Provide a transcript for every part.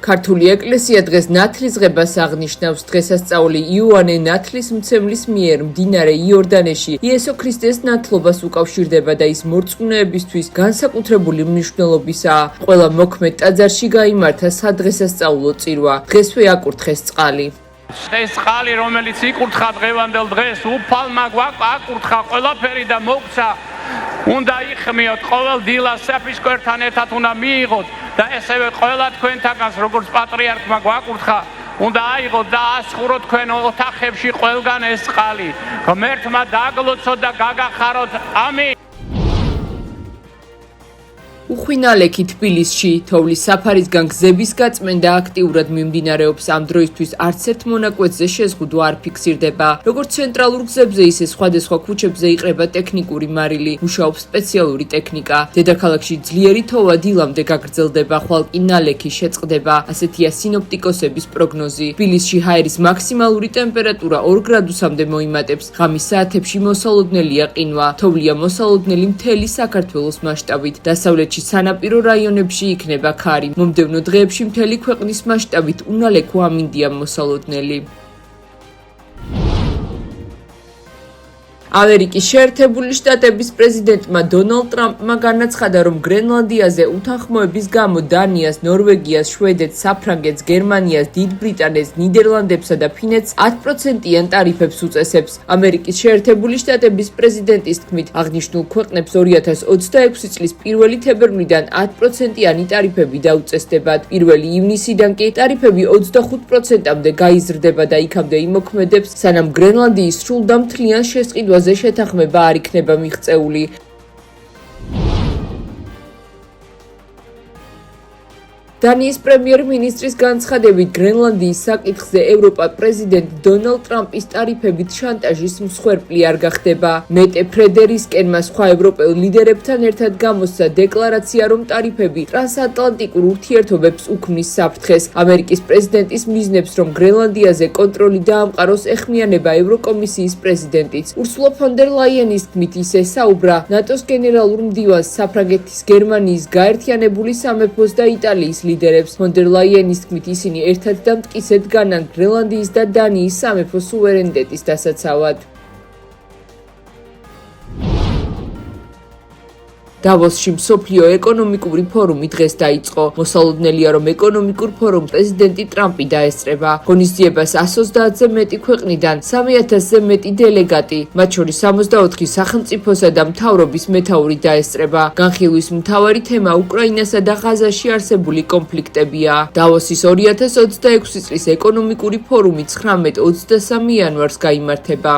ქართული ეკლესია დღეს ნათლისღებას აღნიშნავს. დღესასწაული იოანე ნათლისმცემლის მიერ მდინარე იორდანეში იესო ქრისტეს ნათლობას უკავშირდება და ის მორწმუნეებისთვის განსაკუთრებული მნიშვნელობისაა. ყველა მოქმედ ტაძარში გაიმართა სადღესასწაულო წირვა. დღესვე აკურთხეს წყალი. ეს წყალი, რომელიც იკურთხა დღევანდელ დღეს, უფალმა აკურთხა ყველაფერი და მოგცა. უნდა იხმიოთ ყოველ დილას საფისკვერთან ერთად უნდა მიიღოთ და ესევე ყველა თქვენთაგანს როგორც პატრიარქმა გვაკურთხა უნდა აიღოთ და ასხუროთ თქვენ ოთახებში ყველგან ეს წყალი. ღმერთმა დაგლოცოთ და გაგახაროთ. ამინ. უხვინალექი თბილისში თოვლის საფარისგან გზების გაწმენდა აქტიურად მიმდინარეობს. ამ დროისთვის არც ერთ მონაკვეთზე შეზღუდვა არ ფიქსირდება. როგორც ცენტრალურ გზებზე, ისე სხვადასხვა ქუჩებზე იყრება ტექნიკური მარილი, მუშაობს სპეციალური ტექნიკა. დედაქალაქში ძლიერი თოვა დილამდე გაგრძელდება, ხვალ კი ნალექი შეწყდება. ასეთია სინოპტიკოსების პროგნოზი. თბილისში ჰაერის მაქსიმალური ტემპერატურა 2 გრადუსამდე მოიმატებს. ღამის საათებში მოსალოდნელია ყინვა. თოვლია მოსალოდნელი მთელი საქართველოს მასშტაბით. დასავლეთში სანაპირო რაიონებში იქნება ქარი. მომდევნო დღეებში მთელი ქვეყნის მასშტაბით უნალექო ამინდია მოსალოდნელი. ამერიკის შეერთებული შტატების პრეზიდენტმა დონალდ ტრამპმა განაცხადა, რომ გრენლანდიაზე უთანხმოების გამო დანიას, ნორვეგიას, შვედეთს, საფრანგეთს, გერმანიას, დიდ ბრიტანეთს, ნიდერლანდებსა და ფინეთს 10%-იან ტარიფებს უწესებს. ამერიკის შეერთებული შტატების პრეზიდენტის თქმით, აღნიშნულ ქვეყნებს 2026 წლის 1 თებერვლიდან 10%-იანი ტარიფები დაუწესდებათ. 1 ივნისიდან კი ტარიფები 25%-მდე გაიზრდება და იქამდე იმოქმედებს, სანამ გრენლანდიის სრულდამთლიან შესყიდვას შეთანხმება არ იქნება მიღწეული. დანიის პრემიერ-მინისტრის განცხადებით, გრენლანდიის საკითხზე ევროპა პრეზიდენტ დონალდ ტრამპის ტარიფებით შანტაჟის მსხვერპლი არ გახდება. მეტე ფრედერისკენმა სხვა ევროპელ ლიდერებთან ერთად გამოსცა დეკლარაცია, რომ ტარიფები ტრანსატლანტიკურ ურთიერთობებს უქმნის საფრთხეს. ამერიკის პრეზიდენტის მიზნებს, რომ გრენლანდიაზე კონტროლი დაამყაროს, ეხმიანება ევროკომისიის პრეზიდენტიც. ურსულა ფონ დერ ლაიენის თქმით, ის ესაუბრა ნატოს გენერალურ მდივანს, საფრანგეთის, გერმანიის, გაერთიანებული სამეფოს და იტალიის ლიდერებს. ფონ დერ ლაიენის თქმით, ისინი ერთად და მტკიცედ განან გრენლანდიის და დანიის სამეფო სუვერენიტეტის დასაცავად. დავოსში მსოფლიო ეკონომიკური ფორუმი დღეს დაიწყო. მოსალოდნელია, რომ ეკონომიკურ ფორუმს პრეზიდენტი ტრამპი დაესწრება. ღონისძიებას 130-ზე მეტი ქვეყნიდან 3000-ზე მეტი დელეგატი, მათ შორის 64 სახელმწიფოსა და მთავრობის მეთაური დაესწრება. განხილვის მთავარი თემა უკრაინასა და ღაზაში არსებული კონფლიქტებია. დავოსის 2026 წლის ეკონომიკური ფორუმი 19-23 იანვარს გაიმართება.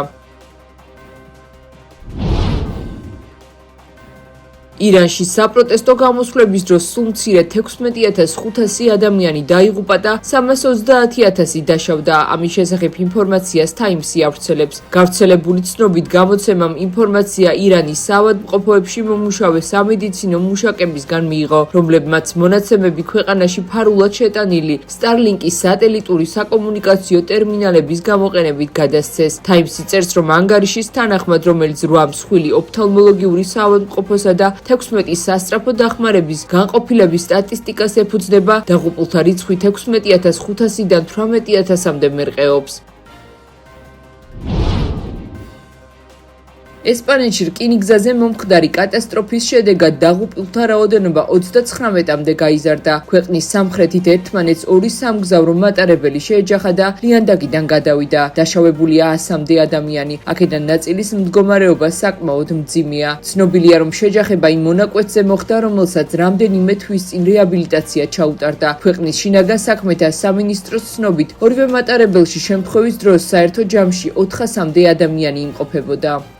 ირანში საპროტესტო გამოსვლების დროს სულ მცირე 16500 ადამიანი დაიღუპა და 330,000 დაშავდა. ამის შესახებ ინფორმაციას Times-ი ავრცელებს. გავრცელებული ცნობით გამოცემამ ინფორმაცია ირანის საავადმყოფოებში მომუშავე სამედიცინო მუშაკებისგან მიიღო, რომლებმაც მონაცემები ქვეყანაში ფარულად შეტანილი Starlink-ის სატელიტური საკომუნიკაციო ტერმინალების გამოყენებით გადასცეს. Times-ი წერს, რომ ანგარიშის თანახმად, რომელიც 8 მსხვილი ოფთალმოლოგიური საავადმყოფოსა და 16 სასწრაფო დახმარების განყოფილების სტატისტიკას ეფუძნება, დაღუპულთა რიცხვი 16500-დან 18000-მდე მერყეობს. ესპანეთში რკინიგზაზე მომხდარი კატასტროფის შედეგად დაღუპულთა რაოდენობა 39-მდე გაიზარდა. ქვეყნის სამხრეთით ერთმანეთს 2 სამგზავრო მატარებელი შეეჯახა და ლიანდაგიდან გადავიდა. დაშავებულია 100-მდე ადამიანი. აქედან ნაწილის მდგომარეობა საკმაოდ მძიმეა. ცნობილია, რომ შეჯახება იმ მონაკვეთზე მოხდა, რომელსაც რამდენიმე თვის წინ რეაბილიტაცია ჩაუტარდა. ქვეყნის შინაგან საქმეთა სამინისტროს ცნობით, ორივე მატარებელში შემთხვევის დროს საერთო ჯამში 400-მდე ადამიანი იმყოფებოდა.